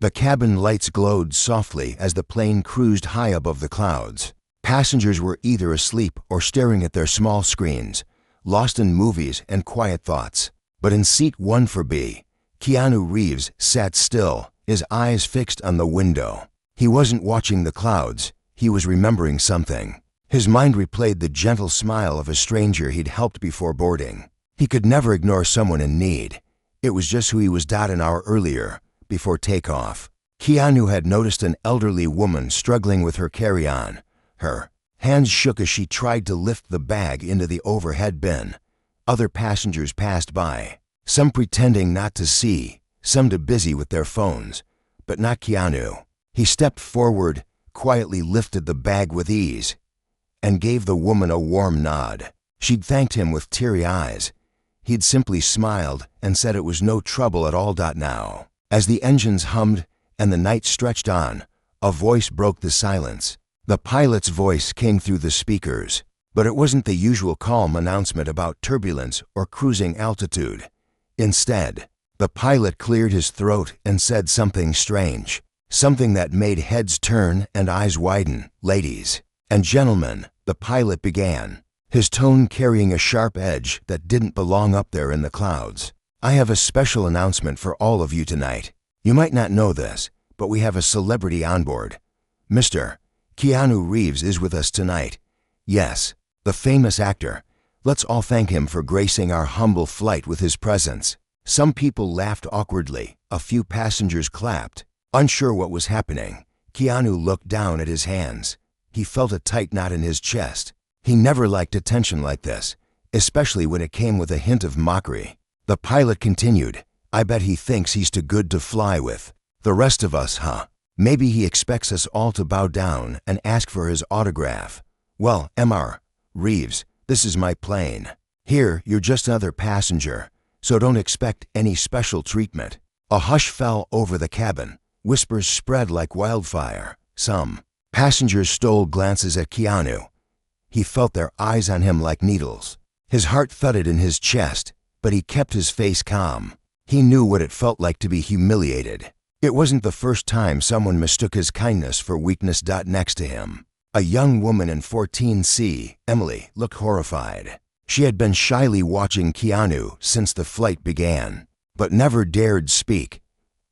The cabin lights glowed softly as the plane cruised high above the clouds. Passengers were either asleep or staring at their small screens, lost in movies and quiet thoughts. But in seat 1 for B, Keanu Reeves sat still, his eyes fixed on the window. He wasn't watching the clouds, he was remembering something. His mind replayed the gentle smile of a stranger he'd helped before boarding. He could never ignore someone in need. It was just who he was an hour earlier, before takeoff. Keanu had noticed an elderly woman struggling with her carry-on. Her hands shook as she tried to lift the bag into the overhead bin. Other passengers passed by, some pretending not to see, some too busy with their phones. But not Keanu. He stepped forward, quietly lifted the bag with ease, and gave the woman a warm nod. She'd thanked him with teary eyes. He'd simply smiled and said it was no trouble at all. Now, as the engines hummed and the night stretched on, a voice broke the silence. The pilot's voice came through the speakers, but it wasn't the usual calm announcement about turbulence or cruising altitude. Instead, the pilot cleared his throat and said something strange, something that made heads turn and eyes widen. "Ladies and gentlemen," the pilot began, his tone carrying a sharp edge that didn't belong up there in the clouds. "I have a special announcement for all of you tonight. You might not know this, but we have a celebrity on board. Mr. Keanu Reeves is with us tonight. Yes, the famous actor. Let's all thank him for gracing our humble flight with his presence." Some people laughed awkwardly. A few passengers clapped. Unsure what was happening, Keanu looked down at his hands. He felt a tight knot in his chest. He never liked attention like this, especially when it came with a hint of mockery. The pilot continued, "I bet he thinks he's too good to fly with the rest of us, huh? Maybe he expects us all to bow down and ask for his autograph. Well, Mr. Reeves, this is my plane. Here, you're just another passenger, so don't expect any special treatment." A hush fell over the cabin. Whispers spread like wildfire. Some passengers stole glances at Keanu. He felt their eyes on him like needles. His heart thudded in his chest, but he kept his face calm. He knew what it felt like to be humiliated. It wasn't the first time someone mistook his kindness for weakness. Next to him, a young woman in 14C, Emily, looked horrified. She had been shyly watching Keanu since the flight began, but never dared speak.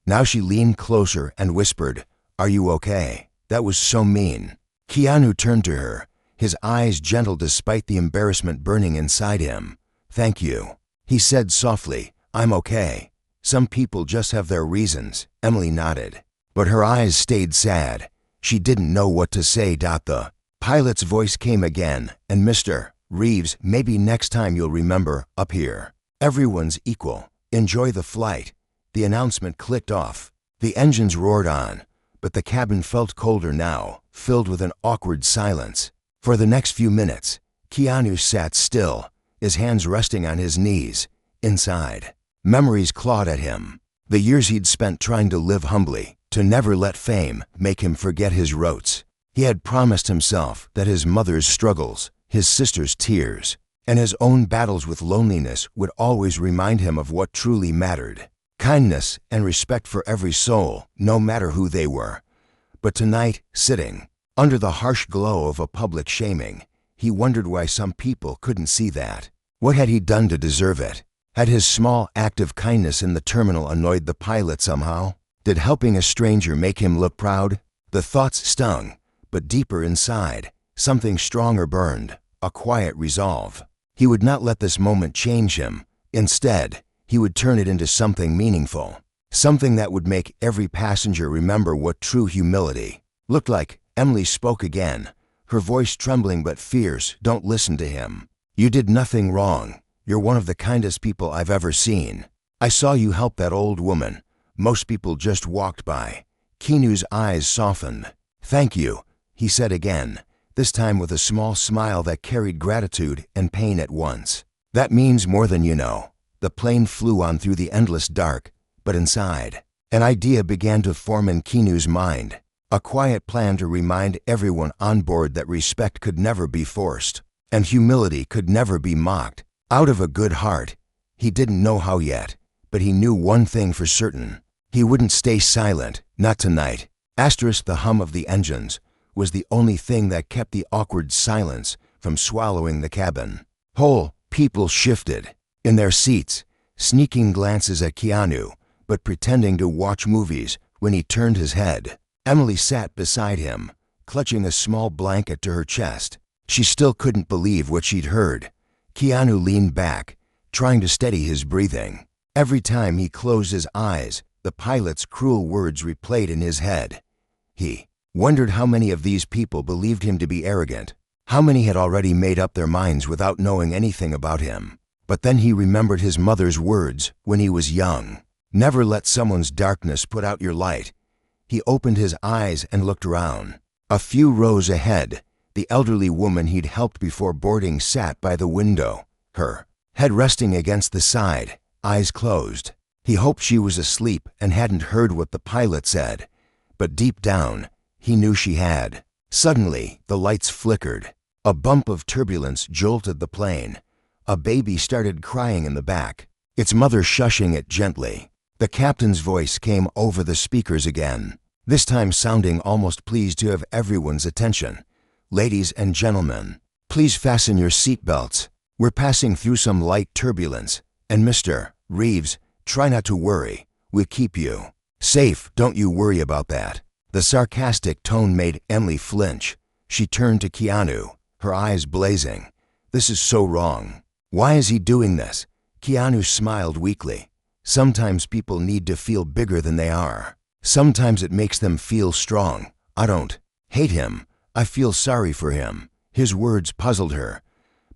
Now she leaned closer and whispered, "Are you okay? That was so mean." Keanu turned to her, his eyes gentle despite the embarrassment burning inside him. "Thank you," he said softly. "I'm okay. Some people just have their reasons." Emily nodded, but her eyes stayed sad. She didn't know what to say. The pilot's voice came again, "And Mr. Reeves, maybe next time you'll remember, up here, everyone's equal. Enjoy the flight." The announcement clicked off. The engines roared on, but the cabin felt colder now, filled with an awkward silence. For the next few minutes, Keanu sat still, his hands resting on his knees. Inside, memories clawed at him. The years he'd spent trying to live humbly, to never let fame make him forget his roots. He had promised himself that his mother's struggles, his sister's tears, and his own battles with loneliness would always remind him of what truly mattered. Kindness and respect for every soul, no matter who they were. But tonight, sitting under the harsh glow of a public shaming, he wondered why some people couldn't see that. What had he done to deserve it? Had his small act of kindness in the terminal annoyed the pilot somehow? Did helping a stranger make him look proud? The thoughts stung, but deeper inside, something stronger burned, a quiet resolve. He would not let this moment change him. Instead, he would turn it into something meaningful, something that would make every passenger remember what true humility looked like. Emily spoke again, her voice trembling but fierce. "Don't listen to him. You did nothing wrong. You're one of the kindest people I've ever seen. I saw you help that old woman. Most people just walked by." Keanu's eyes softened. "Thank you," he said again, this time with a small smile that carried gratitude and pain at once. "That means more than you know." The plane flew on through the endless dark, but inside, an idea began to form in Keanu's mind, a quiet plan to remind everyone on board that respect could never be forced, and humility could never be mocked. Out of a good heart, he didn't know how yet, but he knew one thing for certain. He wouldn't stay silent, not tonight. The hum of the engines was the only thing that kept the awkward silence from swallowing the cabin. Whole people shifted in their seats, sneaking glances at Keanu, but pretending to watch movies when he turned his head. Emily sat beside him, clutching a small blanket to her chest. She still couldn't believe what she'd heard. Keanu leaned back, trying to steady his breathing. Every time he closed his eyes, the pilot's cruel words replayed in his head. He wondered how many of these people believed him to be arrogant. How many had already made up their minds without knowing anything about him? But then he remembered his mother's words when he was young. Never let someone's darkness put out your light. He opened his eyes and looked around. A few rows ahead, the elderly woman he'd helped before boarding sat by the window, her head resting against the side, eyes closed. He hoped she was asleep and hadn't heard what the pilot said, but deep down, he knew she had. Suddenly, the lights flickered. A bump of turbulence jolted the plane. A baby started crying in the back, its mother shushing it gently. The captain's voice came over the speakers again, this time sounding almost pleased to have everyone's attention. Ladies and gentlemen, please fasten your seatbelts. We're passing through some light turbulence, and Mr. Reeves, try not to worry. We'll keep you safe, don't you worry about that. The sarcastic tone made Emily flinch. She turned to Keanu, her eyes blazing. This is so wrong. Why is he doing this? Keanu smiled weakly. Sometimes people need to feel bigger than they are. Sometimes it makes them feel strong. I don't hate him. I feel sorry for him. His words puzzled her.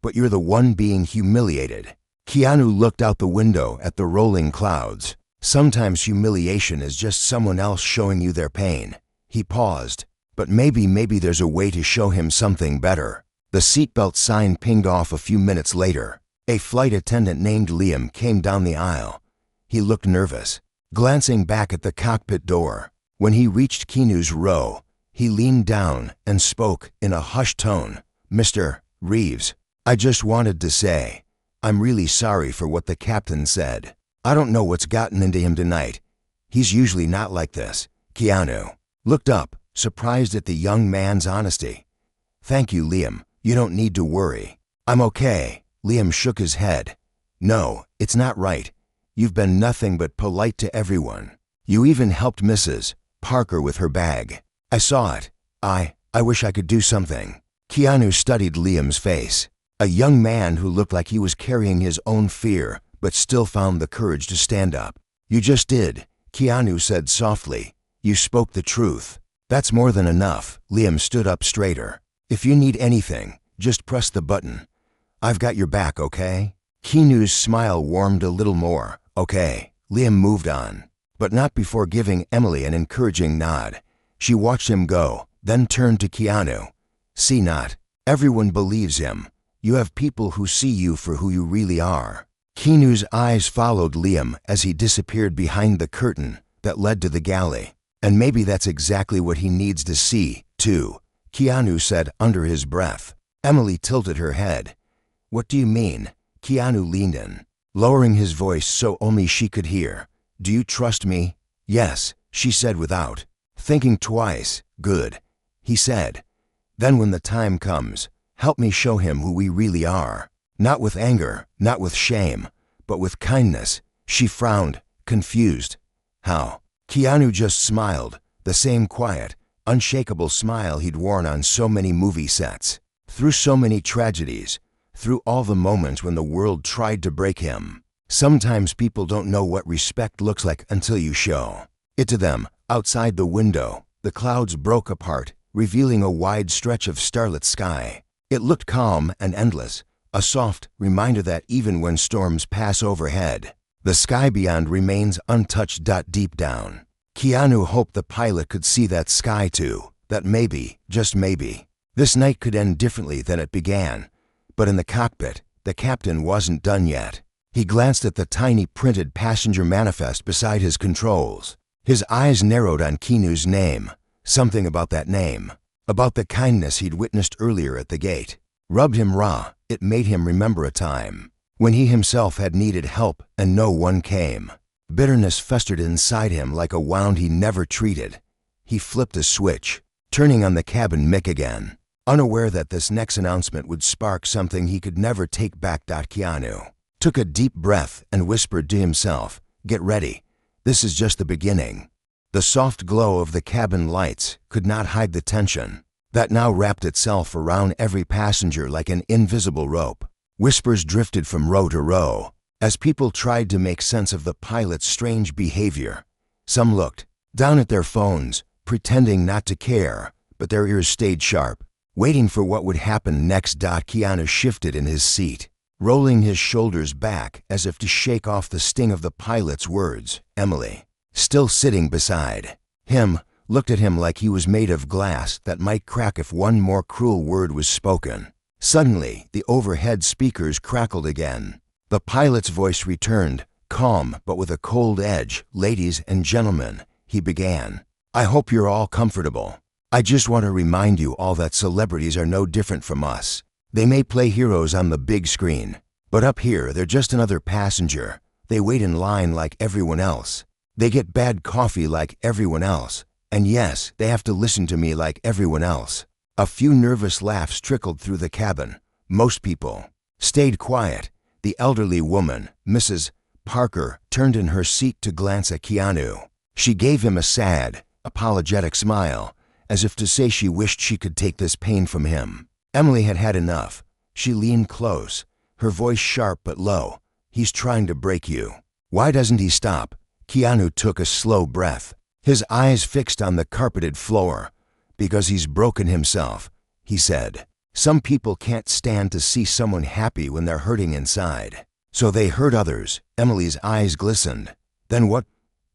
But you're the one being humiliated. Keanu looked out the window at the rolling clouds. Sometimes humiliation is just someone else showing you their pain. He paused. But maybe there's a way to show him something better. The seatbelt sign pinged off a few minutes later. A flight attendant named Liam came down the aisle. He looked nervous, glancing back at the cockpit door. When he reached Keanu's row, he leaned down and spoke in a hushed tone. Mr. Reeves, I just wanted to say, I'm really sorry for what the captain said. I don't know what's gotten into him tonight. He's usually not like this. Keanu looked up, surprised at the young man's honesty. Thank you, Liam. You don't need to worry. I'm okay. Liam shook his head. No, it's not right. You've been nothing but polite to everyone. You even helped Mrs. Parker with her bag. I saw it. I wish I could do something. Keanu studied Liam's face. A young man who looked like he was carrying his own fear, but still found the courage to stand up. You just did, Keanu said softly. You spoke the truth. That's more than enough. Liam stood up straighter. If you need anything, just press the button. I've got your back, okay? Keanu's smile warmed a little more. Okay. Liam moved on, but not before giving Emily an encouraging nod. She watched him go, then turned to Keanu. See, not everyone believes him. You have people who see you for who you really are. Keanu's eyes followed Liam as he disappeared behind the curtain that led to the galley. And maybe that's exactly what he needs to see, too, Keanu said under his breath. Emily tilted her head. What do you mean? Keanu leaned in, lowering his voice so only she could hear. Do you trust me? Yes, she said without thinking twice. Good, he said. Then when the time comes, help me show him who we really are. Not with anger, not with shame, but with kindness. She frowned, confused. How? Keanu just smiled, the same quiet, unshakable smile he'd worn on so many movie sets. Through so many tragedies, through all the moments when the world tried to break him. Sometimes people don't know what respect looks like until you show it to them. Outside the window, the clouds broke apart, revealing a wide stretch of starlit sky. It looked calm and endless, a soft reminder that even when storms pass overhead, the sky beyond remains untouched. Deep down, Keanu hoped the pilot could see that sky too, that maybe, just maybe, this night could end differently than it began. But in the cockpit, the captain wasn't done yet. He glanced at the tiny printed passenger manifest beside his controls. His eyes narrowed on Keanu's name. Something about that name, about the kindness he'd witnessed earlier at the gate, rubbed him raw. It made him remember a time when he himself had needed help and no one came. Bitterness festered inside him like a wound he never treated. He flipped a switch, turning on the cabin mic again, unaware that this next announcement would spark something he could never take back. Keanu took a deep breath and whispered to himself, "Get ready. This is just the beginning." The soft glow of the cabin lights could not hide the tension that now wrapped itself around every passenger like an invisible rope. Whispers drifted from row to row as people tried to make sense of the pilot's strange behavior. Some looked down at their phones, pretending not to care, but their ears stayed sharp, waiting for what would happen next. Keanu shifted in his seat, rolling his shoulders back as if to shake off the sting of the pilot's words. Emily, still sitting beside him, looked at him like he was made of glass that might crack if one more cruel word was spoken. Suddenly, the overhead speakers crackled again. The pilot's voice returned, calm but with a cold edge. "Ladies and gentlemen," he began, "I hope you're all comfortable. I just want to remind you all that celebrities are no different from us. They may play heroes on the big screen, but up here they're just another passenger. They wait in line like everyone else. They get bad coffee like everyone else. And yes, they have to listen to me like everyone else." A few nervous laughs trickled through the cabin. Most people stayed quiet. The elderly woman, Mrs. Parker, turned in her seat to glance at Keanu. She gave him a sad, apologetic smile, as if to say she wished she could take this pain from him. Emily had had enough. She leaned close, her voice sharp but low. "He's trying to break you. Why doesn't he stop?" Keanu took a slow breath, his eyes fixed on the carpeted floor. "Because he's broken himself," he said. "Some people can't stand to see someone happy when they're hurting inside. So they hurt others." Emily's eyes glistened. "Then what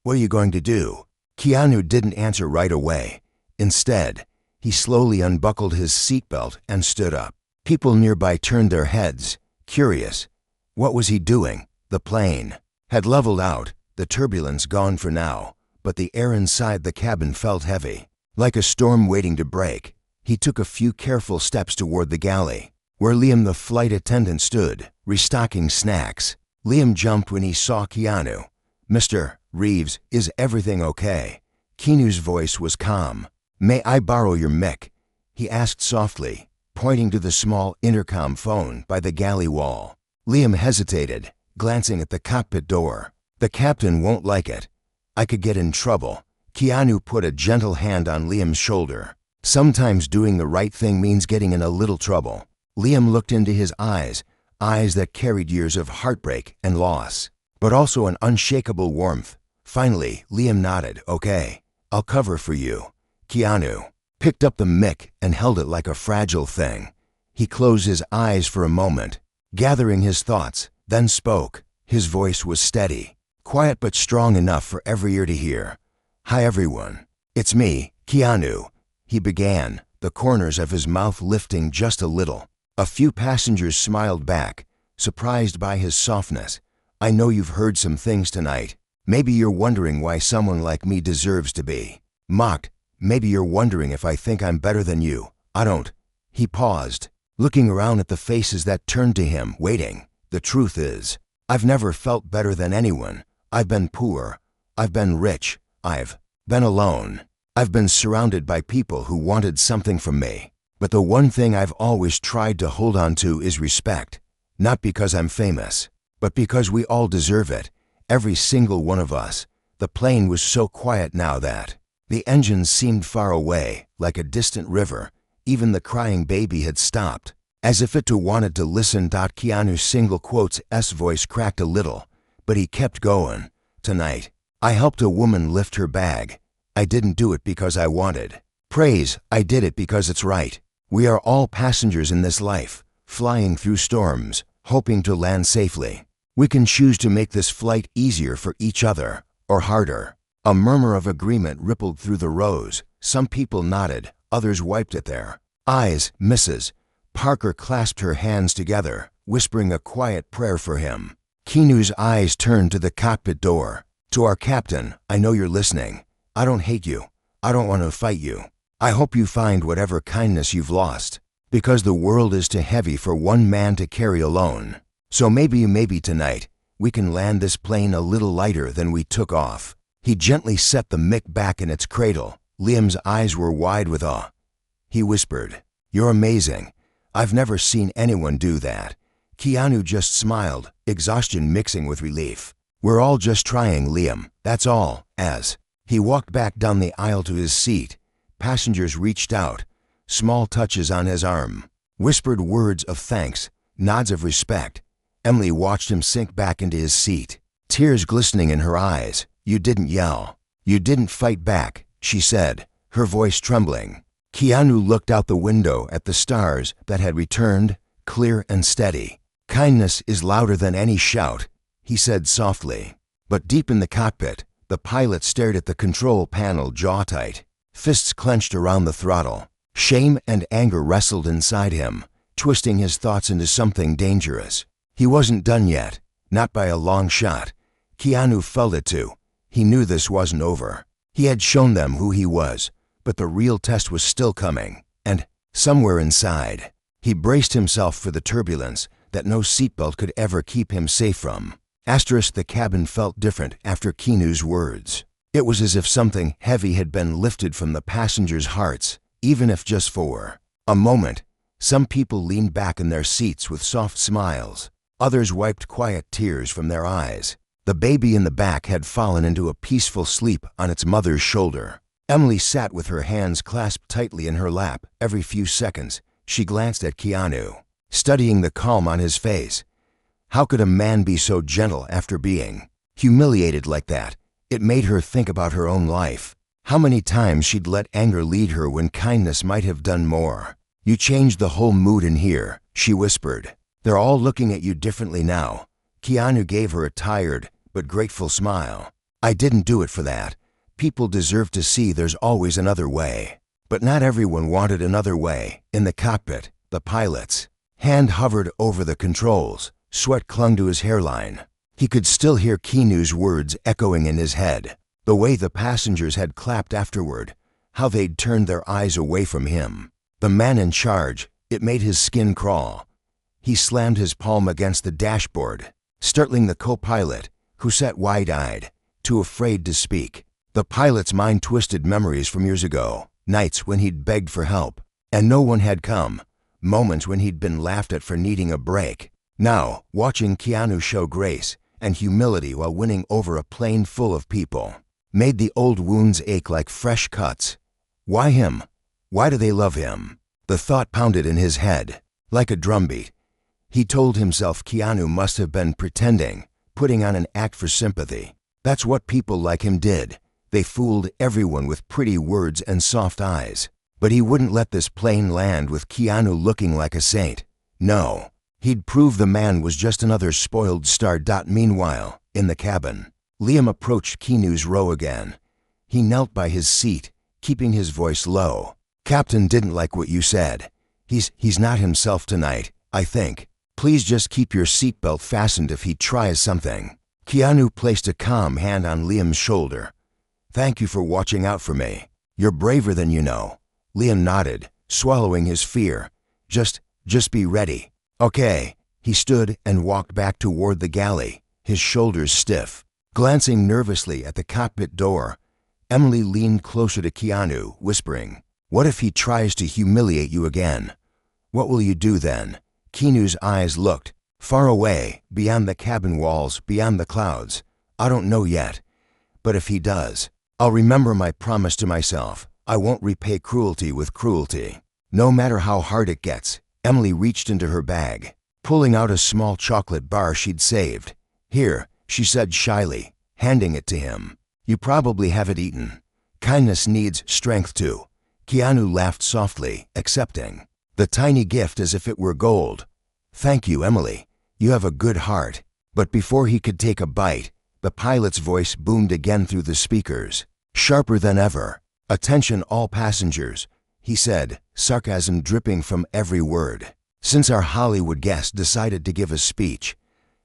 are you going to do?" Keanu didn't answer right away. Instead, he slowly unbuckled his seatbelt and stood up. People nearby turned their heads, curious. What was he doing? The plane had leveled out, the turbulence gone for now, but the air inside the cabin felt heavy, like a storm waiting to break. He took a few careful steps toward the galley, where Liam the flight attendant stood, restocking snacks. Liam jumped when he saw Keanu. "Mr. Reeves, is everything okay?" Keanu's voice was calm. "May I borrow your mic?" he asked softly, pointing to the small intercom phone by the galley wall. Liam hesitated, glancing at the cockpit door. "The captain won't like it. I could get in trouble." Keanu put a gentle hand on Liam's shoulder. "Sometimes doing the right thing means getting in a little trouble." Liam looked into his eyes that carried years of heartbreak and loss, but also an unshakable warmth. Finally, Liam nodded. "Okay, I'll cover for you." Keanu picked up the mic and held it like a fragile thing. He closed his eyes for a moment, gathering his thoughts, then spoke. His voice was steady, quiet but strong enough for every ear to hear. "Hi everyone, it's me, Keanu," he began, the corners of his mouth lifting just a little. A few passengers smiled back, surprised by his softness. "I know you've heard some things tonight. Maybe you're wondering why someone like me deserves to be mocked. Maybe you're wondering if I think I'm better than you. I don't." He paused, looking around at the faces that turned to him, waiting. "The truth is, I've never felt better than anyone. I've been poor. I've been rich. I've been alone. I've been surrounded by people who wanted something from me. But the one thing I've always tried to hold on to is respect. Not because I'm famous, but because we all deserve it. Every single one of us." The plane was so quiet now that the engines seemed far away, like a distant river. Even the crying baby had stopped, as if it too wanted to listen. Keanu's single quote's voice cracked a little, but he kept going. "Tonight, I helped a woman lift her bag. I didn't do it because I wanted praise. I did it because it's right. We are all passengers in this life, flying through storms, hoping to land safely. We can choose to make this flight easier for each other, or harder." A murmur of agreement rippled through the rows. Some people nodded, others wiped at their eyes. Mrs. Parker clasped her hands together, whispering a quiet prayer for him. Keanu's eyes turned to the cockpit door. "To our captain, I know you're listening. I don't hate you. I don't want to fight you. I hope you find whatever kindness you've lost, because the world is too heavy for one man to carry alone. So maybe tonight, we can land this plane a little lighter than we took off." He gently set the mic back in its cradle. Liam's eyes were wide with awe. He whispered, "You're amazing. I've never seen anyone do that." Keanu just smiled, exhaustion mixing with relief. "We're all just trying, Liam, that's all." As he walked back down the aisle to his seat, passengers reached out, small touches on his arm, whispered words of thanks, nods of respect. Emily watched him sink back into his seat, tears glistening in her eyes. "You didn't yell. You didn't fight back," she said, her voice trembling. Keanu looked out the window at the stars that had returned, clear and steady. "Kindness is louder than any shout," he said softly. But deep in the cockpit, the pilot stared at the control panel, jaw tight, fists clenched around the throttle. Shame and anger wrestled inside him, twisting his thoughts into something dangerous. He wasn't done yet, not by a long shot. Keanu felt it too. He knew this wasn't over. He had shown them who he was, but the real test was still coming, and somewhere inside, he braced himself for the turbulence that no seatbelt could ever keep him safe from. The cabin felt different after Keanu's words. It was as if something heavy had been lifted from the passengers' hearts, even if just for a moment. Some people leaned back in their seats with soft smiles. Others wiped quiet tears from their eyes. The baby in the back had fallen into a peaceful sleep on its mother's shoulder. Emily sat with her hands clasped tightly in her lap. Every few seconds, she glanced at Keanu, studying the calm on his face. How could a man be so gentle after being humiliated like that? It made her think about her own life. How many times she'd let anger lead her when kindness might have done more. "You changed the whole mood in here," she whispered. "They're all looking at you differently now." Keanu gave her a tired but grateful smile. "I didn't do it for that. People deserve to see there's always another way." But not everyone wanted another way. In the cockpit, the pilot's hand hovered over the controls. Sweat clung to his hairline. He could still hear Keanu's words echoing in his head. The way the passengers had clapped afterward, how they'd turned their eyes away from him. The man in charge, it made his skin crawl. He slammed his palm against the dashboard, startling the co-pilot, who sat wide-eyed, too afraid to speak. The pilot's mind twisted memories from years ago, nights when he'd begged for help, and no one had come, moments when he'd been laughed at for needing a break. Now, watching Keanu show grace and humility while winning over a plane full of people, made the old wounds ache like fresh cuts. Why him? Why do they love him? The thought pounded in his head, like a drumbeat. He told himself Keanu must have been pretending, putting on an act for sympathy. That's what people like him did. They fooled everyone with pretty words and soft eyes. But he wouldn't let this plane land with Keanu looking like a saint. No, he'd prove the man was just another spoiled star. Meanwhile, in the cabin, Liam approached Keanu's row again. He knelt by his seat, keeping his voice low. "Captain didn't like what you said. He's not himself tonight, I think. Please just keep your seatbelt fastened if he tries something." Keanu placed a calm hand on Liam's shoulder. "Thank you for watching out for me. You're braver than you know." Liam nodded, swallowing his fear. Just be ready." "Okay." He stood and walked back toward the galley, his shoulders stiff. Glancing nervously at the cockpit door, Emily leaned closer to Keanu, whispering, "What if he tries to humiliate you again? What will you do then?" Keanu's eyes looked far away, beyond the cabin walls, beyond the clouds. "I don't know yet. But if he does, I'll remember my promise to myself. I won't repay cruelty with cruelty, no matter how hard it gets." Emily reached into her bag, pulling out a small chocolate bar she'd saved. "Here," she said shyly, handing it to him. "You probably haven't eaten. Kindness needs strength too." Keanu laughed softly, accepting the tiny gift as if it were gold. "Thank you, Emily. You have a good heart." But before he could take a bite, the pilot's voice boomed again through the speakers, sharper than ever. "Attention all passengers," he said, sarcasm dripping from every word. "Since our Hollywood guest decided to give a speech,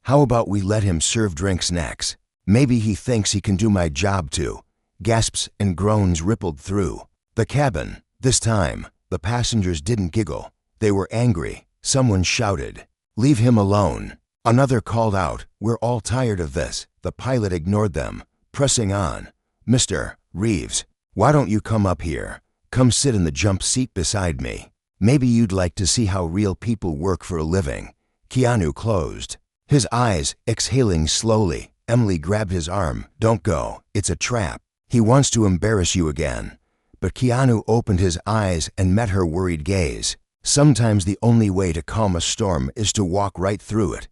how about we let him serve drinks next? Maybe he thinks he can do my job too." Gasps and groans rippled through the cabin. This time, the passengers didn't giggle. They were angry. Someone shouted, "Leave him alone." Another called out, "We're all tired of this." The pilot ignored them, pressing on. "Mr. Reeves, why don't you come up here? Come sit in the jump seat beside me. Maybe you'd like to see how real people work for a living." Keanu closed his eyes, exhaling slowly. Emily grabbed his arm. "Don't go. It's a trap. He wants to embarrass you again." But Keanu opened his eyes and met her worried gaze. Sometimes the only way to calm a storm is to walk right through it.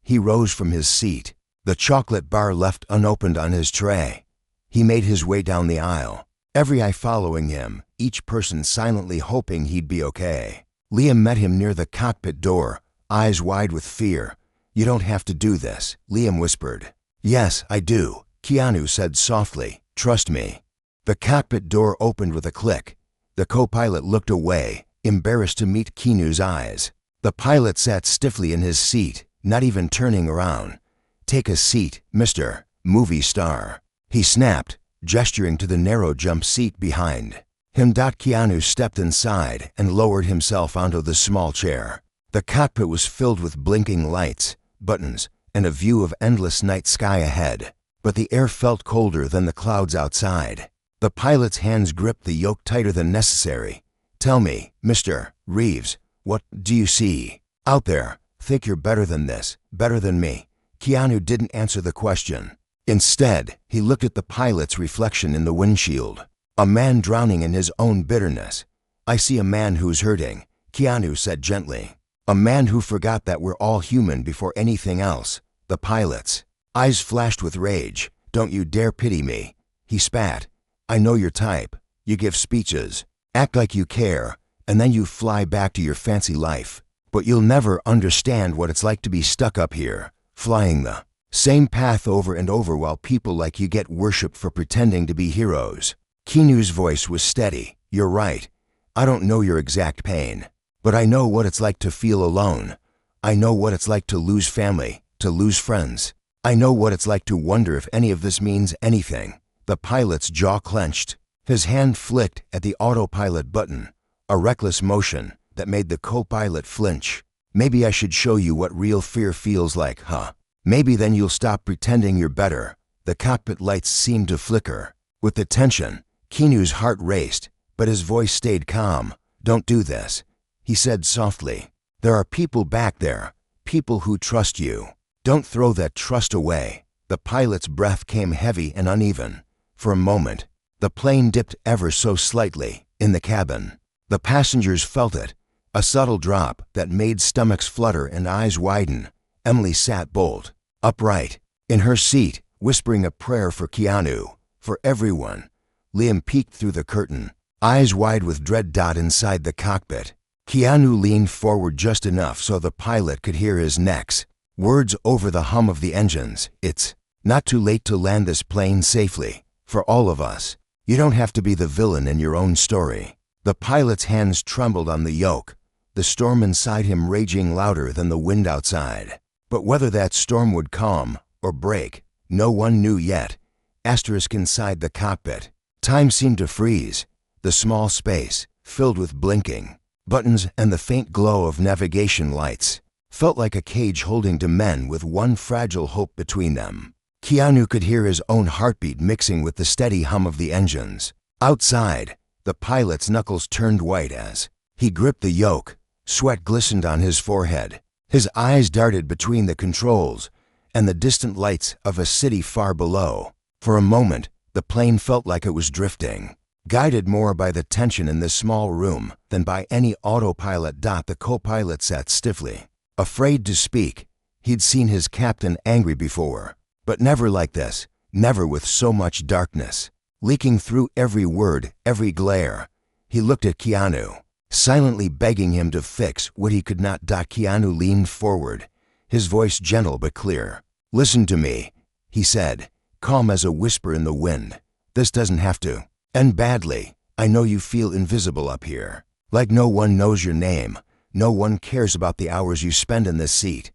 He rose from his seat, the chocolate bar left unopened on his tray. He made his way down the aisle, every eye following him, each person silently hoping he'd be okay. Liam met him near the cockpit door, eyes wide with fear. "You don't have to do this," Liam whispered. "Yes, I do," Keanu said softly. "Trust me." The cockpit door opened with a click. The co-pilot looked away, embarrassed to meet Keanu's eyes. The pilot sat stiffly in his seat, not even turning around. "Take a seat, Mr. Movie Star," he snapped, gesturing to the narrow jump seat behind him. Keanu stepped inside and lowered himself onto the small chair. The cockpit was filled with blinking lights, buttons, and a view of endless night sky ahead. But the air felt colder than the clouds outside. The pilot's hands gripped the yoke tighter than necessary. "Tell me, Mr. Reeves, what do you see out there? Think you're better than this, better than me?" Keanu didn't answer the question. Instead, he looked at the pilot's reflection in the windshield. A man drowning in his own bitterness. "I see a man who's hurting," Keanu said gently. "A man who forgot that we're all human before anything else." The pilot's eyes flashed with rage. "Don't you dare pity me," he spat. "I know your type. You give speeches, act like you care, and then you fly back to your fancy life. But you'll never understand what it's like to be stuck up here, flying the same path over and over while people like you get worshipped for pretending to be heroes." Keanu's voice was steady. "You're right. I don't know your exact pain, but I know what it's like to feel alone. I know what it's like to lose family, to lose friends. I know what it's like to wonder if any of this means anything." The pilot's jaw clenched. His hand flicked at the autopilot button, a reckless motion that made the co-pilot flinch. "Maybe I should show you what real fear feels like, huh? Maybe then you'll stop pretending you're better." The cockpit lights seemed to flicker. With the tension, Keanu's heart raced, but his voice stayed calm. "Don't do this," he said softly. "There are people back there, people who trust you. Don't throw that trust away." The pilot's breath came heavy and uneven. For a moment, the plane dipped ever so slightly in the cabin. The passengers felt it, a subtle drop that made stomachs flutter and eyes widen. Emily sat bolt upright in her seat, whispering a prayer for Keanu, for everyone. Liam peeked through the curtain, eyes wide with dread. Inside the cockpit, Keanu leaned forward just enough so the pilot could hear his next words over the hum of the engines. "It's not too late to land this plane safely, for all of us. You don't have to be the villain in your own story." The pilot's hands trembled on the yoke, the storm inside him raging louder than the wind outside. But whether that storm would calm or break, no one knew yet. Inside the cockpit, time seemed to freeze. The small space, filled with blinking buttons and the faint glow of navigation lights, felt like a cage holding two men with one fragile hope between them. Keanu could hear his own heartbeat mixing with the steady hum of the engines. Outside, the pilot's knuckles turned white as he gripped the yoke. Sweat glistened on his forehead. His eyes darted between the controls and the distant lights of a city far below. For a moment, the plane felt like it was drifting, guided more by the tension in this small room than by any autopilot. The co-pilot sat stiffly, afraid to speak. He'd seen his captain angry before, but never like this, never with so much darkness leaking through every word, every glare. He looked at Keanu, silently begging him to fix what he could not. Keanu leaned forward, his voice gentle but clear. "Listen to me," he said, calm as a whisper in the wind. "This doesn't have to end badly. I know you feel invisible up here, like no one knows your name, no one cares about the hours you spend in this seat.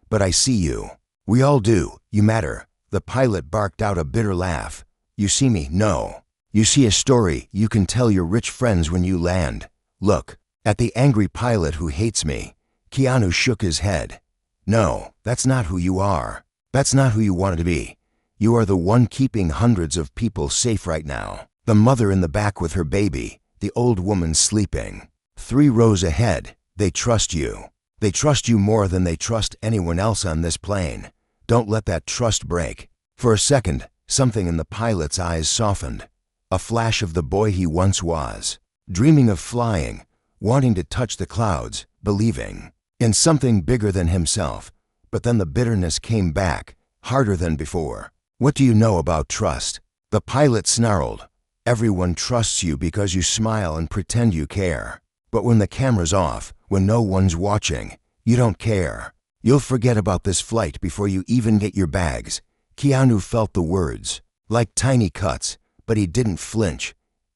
But I see you. We all do. You matter." The pilot barked out a bitter laugh. "You see me? No. You see a story you can tell your rich friends when you land. Look at the angry pilot who hates me." Keanu shook his head. No, that's not who you are. That's not who you wanted to be. You are the one keeping hundreds of people safe right now. The mother in the back with her baby, the old woman sleeping. 3 rows ahead, they trust you. They trust you more than they trust anyone else on this plane. Don't let that trust break. For a second, something in the pilot's eyes softened. A flash of the boy he once was. Dreaming of flying, wanting to touch the clouds, believing in something bigger than himself. But then the bitterness came back, harder than before. What do you know about trust? The pilot snarled. Everyone trusts you because you smile and pretend you care. But when the camera's off, when no one's watching, you don't care. You'll forget about this flight before you even get your bags. Keanu felt the words, like tiny cuts, but he didn't flinch.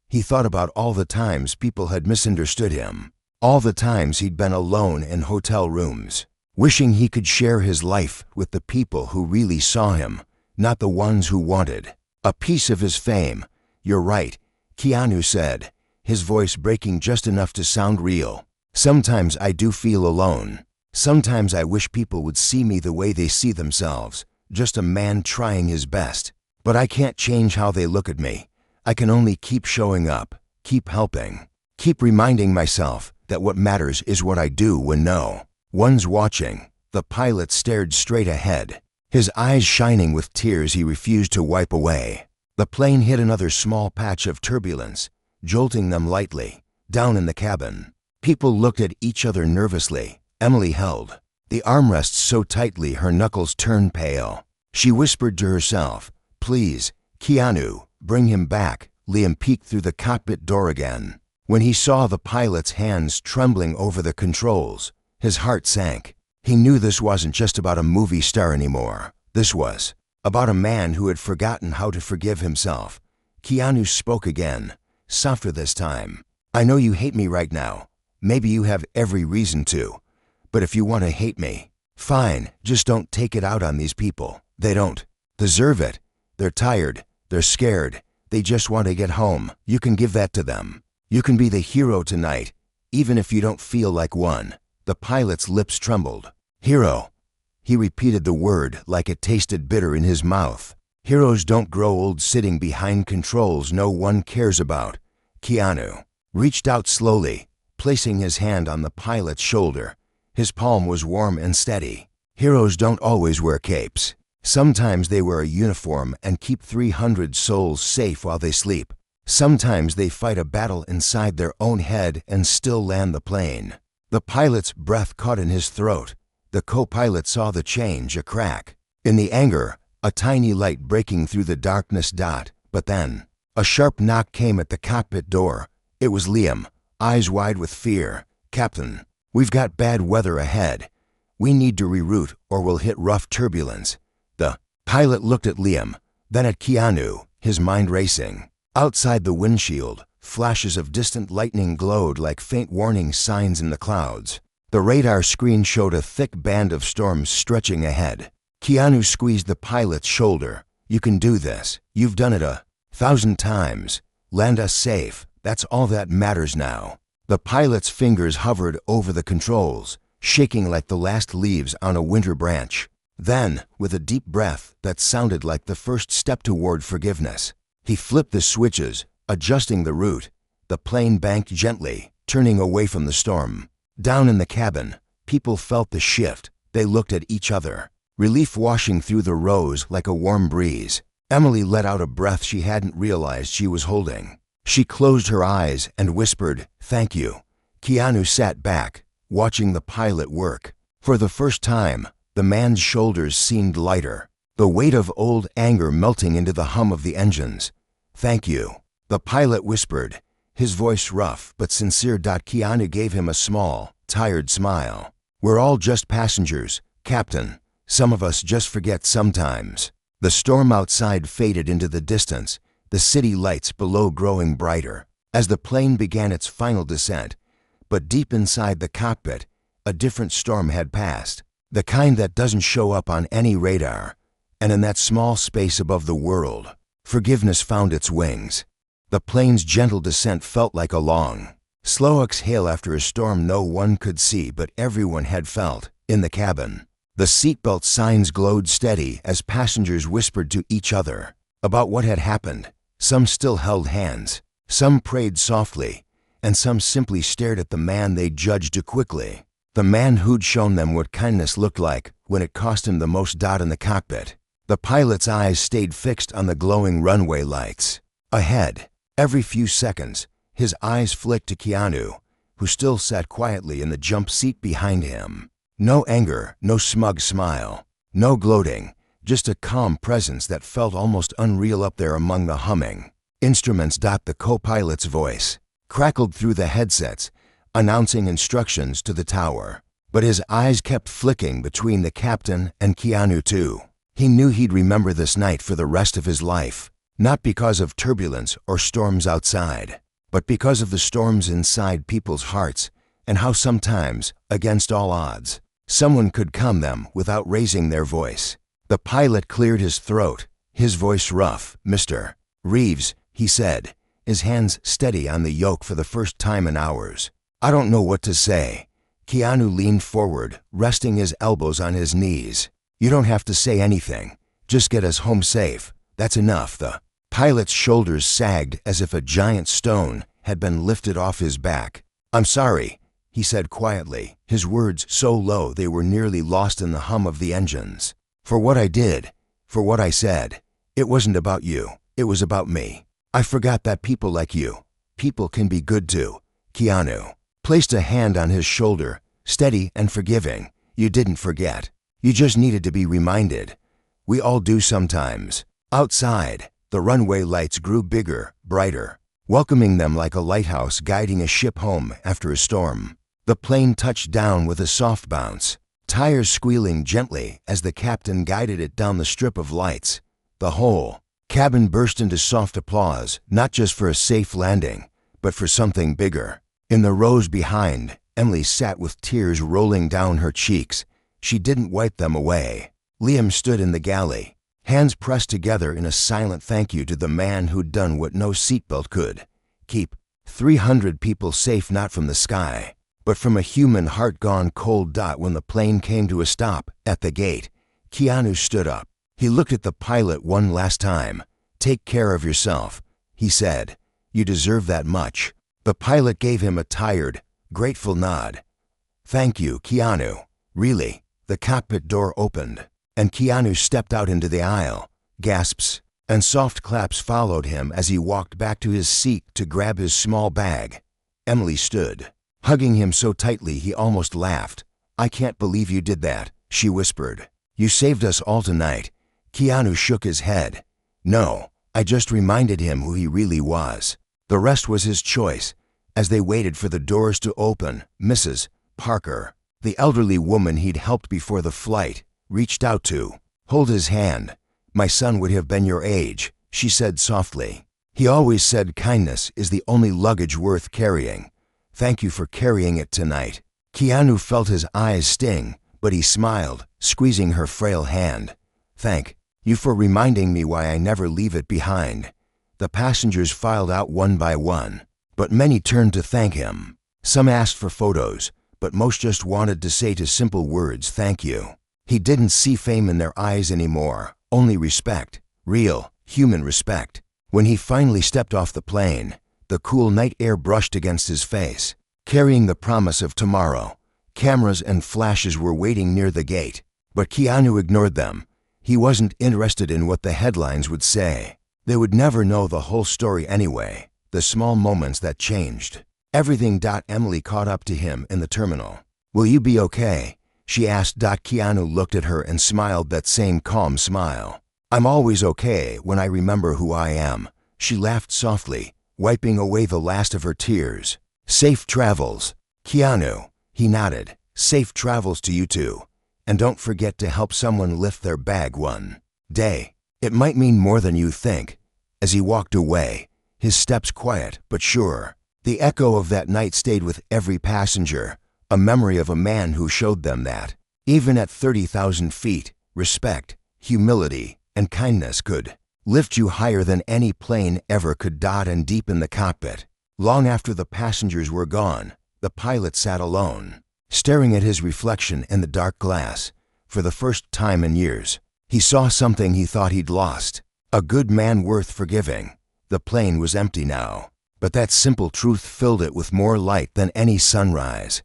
He thought about all the times people had misunderstood him. All the times he'd been alone in hotel rooms, wishing he could share his life with the people who really saw him, not the ones who wanted a piece of his fame. You're right, Keanu said, his voice breaking just enough to sound real. Sometimes I do feel alone. Sometimes I wish people would see me the way they see themselves, just a man trying his best. But I can't change how they look at me. I can only keep showing up, keep helping, keep reminding myself that what matters is what I do when no one's watching. The pilot stared straight ahead, his eyes shining with tears he refused to wipe away. The plane hit another small patch of turbulence, jolting them lightly, down in the cabin. People looked at each other nervously. Emily held the armrests so tightly her knuckles turned pale. She whispered to herself, "Please, Keanu, bring him back." Liam peeked through the cockpit door again. When he saw the pilot's hands trembling over the controls, his heart sank. He knew this wasn't just about a movie star anymore. This was about a man who had forgotten how to forgive himself. Keanu spoke again, softer this time. "I know you hate me right now. Maybe you have every reason to. But if you want to hate me, fine, just don't take it out on these people. They don't deserve it. They're tired. They're scared. They just want to get home. You can give that to them. You can be the hero tonight, even if you don't feel like one." The pilot's lips trembled. "Hero." He repeated the word like it tasted bitter in his mouth. "Heroes don't grow old sitting behind controls no one cares about." Keanu reached out slowly, placing his hand on the pilot's shoulder. His palm was warm and steady. Heroes don't always wear capes. Sometimes they wear a uniform and keep 300 souls safe while they sleep. Sometimes they fight a battle inside their own head and still land the plane. The pilot's breath caught in his throat. The co-pilot saw the change, a crack in the anger, a tiny light breaking through the darkness. But then, a sharp knock came at the cockpit door. It was Liam, eyes wide with fear. "Captain, we've got bad weather ahead. We need to reroute or we'll hit rough turbulence." The pilot looked at Liam, then at Keanu, his mind racing. Outside the windshield, flashes of distant lightning glowed like faint warning signs in the clouds. The radar screen showed a thick band of storms stretching ahead. Keanu squeezed the pilot's shoulder. "You can do this. You've done it 1,000 times. Land us safe. That's all that matters now." The pilot's fingers hovered over the controls, shaking like the last leaves on a winter branch. Then, with a deep breath that sounded like the first step toward forgiveness, he flipped the switches, adjusting the route. The plane banked gently, turning away from the storm. Down in the cabin, people felt the shift. They looked at each other, relief washing through the rows like a warm breeze. Emily let out a breath she hadn't realized she was holding. She closed her eyes and whispered, "Thank you." Keanu sat back, watching the pilot work. For the first time, the man's shoulders seemed lighter, the weight of old anger melting into the hum of the engines. "Thank you," the pilot whispered, his voice rough but sincere. Keanu gave him a small, tired smile. "We're all just passengers, Captain. Some of us just forget sometimes." The storm outside faded into the distance, the city lights below growing brighter, as the plane began its final descent. But deep inside the cockpit, a different storm had passed, the kind that doesn't show up on any radar. And in that small space above the world, forgiveness found its wings. The plane's gentle descent felt like a long, slow exhale after a storm no one could see but everyone had felt. In the cabin, The seatbelt signs glowed steady as passengers whispered to each other about what had happened. Some still held hands, some prayed softly, and some simply stared at the man they judged too quickly. The man who'd shown them what kindness looked like when it cost him the most. In the cockpit, the pilot's eyes stayed fixed on the glowing runway lights ahead. Every few seconds, his eyes flicked to Keanu, who still sat quietly in the jump seat behind him. No anger, no smug smile, no gloating, just a calm presence that felt almost unreal up there among the humming instruments. The co-pilot's voice crackled through the headsets, announcing instructions to the tower. But his eyes kept flicking between the captain and Keanu too. He knew he'd remember this night for the rest of his life, not because of turbulence or storms outside, but because of the storms inside people's hearts and how sometimes, against all odds, someone could calm them without raising their voice. The pilot cleared his throat, his voice rough. "Mr. Reeves," he said, his hands steady on the yoke for the first time in hours. "I don't know what to say." Keanu leaned forward, resting his elbows on his knees. "You don't have to say anything. Just get us home safe. That's enough." The pilot's shoulders sagged as if a giant stone had been lifted off his back. "I'm sorry," he said quietly, his words so low they were nearly lost in the hum of the engines. "For what I did, for what I said. It wasn't about you. It was about me. I forgot that people like you, people can be good too." Keanu placed a hand on his shoulder, steady and forgiving. "You didn't forget. You just needed to be reminded. We all do sometimes." Outside, the runway lights grew bigger, brighter, welcoming them like a lighthouse guiding a ship home after a storm. The plane touched down with a soft bounce, tires squealing gently as the captain guided it down the strip of lights. The whole cabin burst into soft applause, not just for a safe landing, but for something bigger. In the rows behind, Emily sat with tears rolling down her cheeks. She didn't wipe them away. Liam stood in the galley, hands pressed together in a silent thank you to the man who'd done what no seatbelt could: keep 300 people safe, not from the sky, but from a human heart gone cold. When the plane came to a stop at the gate, Keanu stood up. He looked at the pilot one last time. "Take care of yourself," he said. "You deserve that much." The pilot gave him a tired, grateful nod. "Thank you, Keanu. Really." The cockpit door opened, and Keanu stepped out into the aisle. Gasps and soft claps followed him as he walked back to his seat to grab his small bag. Emily stood, hugging him so tightly he almost laughed. "I can't believe you did that," she whispered. "You saved us all tonight." Keanu shook his head. "No, I just reminded him who he really was." The rest was his choice. As they waited for the doors to open, Mrs. Parker, the elderly woman he'd helped before the flight, reached out to hold his hand. "My son would have been your age," she said softly. "He always said kindness is the only luggage worth carrying. Thank you for carrying it tonight." Keanu felt his eyes sting, but he smiled, squeezing her frail hand. "Thank you for reminding me why I never leave it behind." The passengers filed out one by one, but many turned to thank him. Some asked for photos, but most just wanted to say two simple words: "Thank you." He didn't see fame in their eyes anymore, only respect, real, human respect. When he finally stepped off the plane, the cool night air brushed against his face, carrying the promise of tomorrow. Cameras and flashes were waiting near the gate, but Keanu ignored them. He wasn't interested in what the headlines would say. They would never know the whole story anyway, the small moments that changed everything. Emily caught up to him in the terminal. "Will you be okay?" she asked. Keanu looked at her and smiled that same calm smile. "I'm always okay when I remember who I am," she laughed softly, wiping away the last of her tears. "Safe travels, Keanu." He nodded. "Safe travels to you too. And don't forget to help someone lift their bag one day. It might mean more than you think." As he walked away, his steps quiet but sure, the echo of that night stayed with every passenger, a memory of a man who showed them that, even at 30,000 feet, respect, humility, and kindness could lift you higher than any plane ever could. And deep in the cockpit, long after the passengers were gone, the pilot sat alone, staring at his reflection in the dark glass. for the first time in years. He saw something he thought he'd lost. A good man worth forgiving. The plane was empty now, but that simple truth filled it with more light than any sunrise.